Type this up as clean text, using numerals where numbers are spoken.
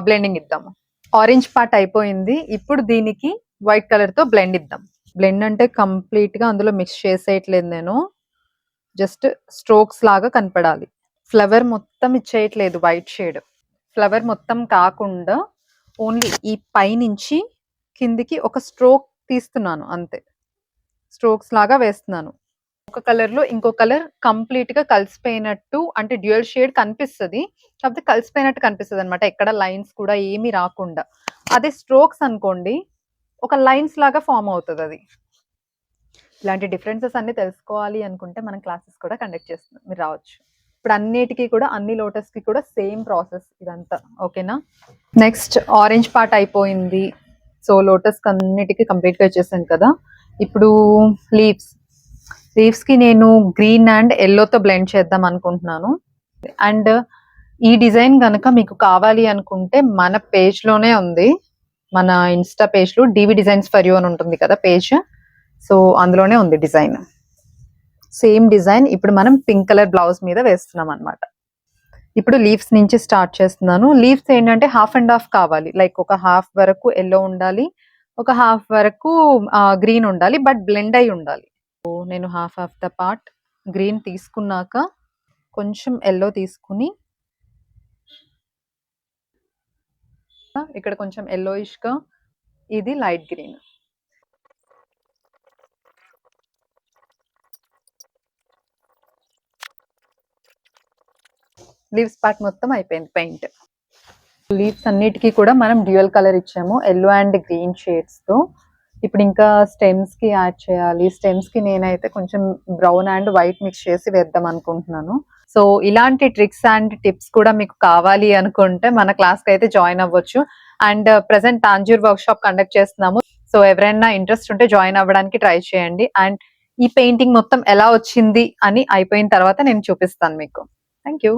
Blending ఇద్దాము. Orange part అయిపోయింది. ఇప్పుడు దీనికి వైట్ కలర్ తో బ్లెండ్ ఇద్దాం. బ్లెండ్ అంటే కంప్లీట్ గా అందులో మిక్స్ చేసేయట్లేదు నేను, జస్ట్ స్ట్రోక్స్ లాగా కనపడాలి. ఫ్లవర్ మొత్తం ఇచ్చేయట్లేదు వైట్ షేడ్. ఫ్లవర్ మొత్తం కాకుండా ఓన్లీ ఈ పైనుంచి కిందికి ఒక స్ట్రోక్ తీస్తున్నాను అంతే. స్ట్రోక్స్ లాగా వేస్తున్నాను. ఒక కలర్ లో ఇంకో కలర్ కంప్లీట్ గా కలిసిపోయినట్టు, అంటే డ్యూయల్ షేడ్ కనిపిస్తుంది, కాకపోతే కలిసిపోయినట్టు కనిపిస్తుంది అనమాట. ఎక్కడ లైన్స్ కూడా ఏమీ రాకుండా. అదే స్ట్రోక్స్ అనుకోండి, ఒక లైన్స్ లాగా ఫామ్ అవుతుంది అది. ఇలాంటి డిఫరెన్సెస్ అన్ని తెలుసుకోవాలి అనుకుంటే మనం క్లాసెస్ కూడా కండక్ట్ చేస్తున్నాం, మీరు రావచ్చు. ఇప్పుడు అన్నిటికీ కూడా, అన్ని లోటస్ కి కూడా సేమ్ ప్రాసెస్ ఇదంతా. ఓకేనా? నెక్స్ట్ ఆరెంజ్ పార్ట్ అయిపోయింది. సో లోటస్ అన్నిటికీ కంప్లీట్ గా వచ్చేసాను కదా. ఇప్పుడు లీవ్స్ కి నేను గ్రీన్ అండ్ ఎల్లోతో బ్లెండ్ చేద్దాం అనుకుంటున్నాను. అండ్ ఈ డిజైన్ కనుక మీకు కావాలి అనుకుంటే మన పేజ్ లోనే ఉంది, మన ఇన్స్టా పేజ్ లో డివి డిజైన్స్ ఫర్ యూ అని ఉంటుంది కదా పేజ్. సో అందులోనే ఉంది డిజైన్, సేమ్ డిజైన్. ఇప్పుడు మనం పింక్ కలర్ బ్లౌజ్ మీద వేస్తున్నాం అనమాట. ఇప్పుడు లీవ్స్ నుంచి స్టార్ట్ చేస్తున్నాను. లీవ్స్ ఏంటంటే హాఫ్ అండ్ హాఫ్ కావాలి, లైక్ ఒక హాఫ్ వరకు ఎల్లో ఉండాలి, ఒక హాఫ్ వరకు గ్రీన్ ఉండాలి, బట్ బ్లెండ్ అయి ఉండాలి. నేను half of the part green తీసుకున్నాక కొంచెం ఎల్లో తీసుకుని ఇక్కడ కొంచెం ఎల్లోయిష్ గా, ఇది లైట్ గ్రీన్. లీవ్స్ పార్ట్ మొత్తం అయిపోయింది పెయింట్. లీవ్స్ అన్నిటికీ కూడా మనం డ్యూయల్ కలర్ ఇచ్చాము, ఎల్లో అండ్ గ్రీన్ షేడ్స్ తో. ఇప్పుడు ఇంకా స్టెమ్స్ కి యాడ్ చేయాలి. స్టెమ్స్ కి నేనైతే కొంచెం బ్రౌన్ అండ్ వైట్ మిక్స్ చేసి వేద్దాం అనుకుంటున్నాను. సో ఇలాంటి ట్రిక్స్ అండ్ టిప్స్ కూడా మీకు కావాలి అనుకుంటే మన క్లాస్ కి అయితే జాయిన్ అవ్వచ్చు. And present Tanjore work shop conduct చేస్తున్నాము. సో ఎవరైనా ఇంట్రెస్ట్ ఉంటే జాయిన్ అవ్వడానికి ట్రై చేయండి. అండ్ ఈ పెయింటింగ్ మొత్తం ఎలా వచ్చింది అని అయిపోయిన తర్వాత నేను చూపిస్తాను మీకు. Thank you.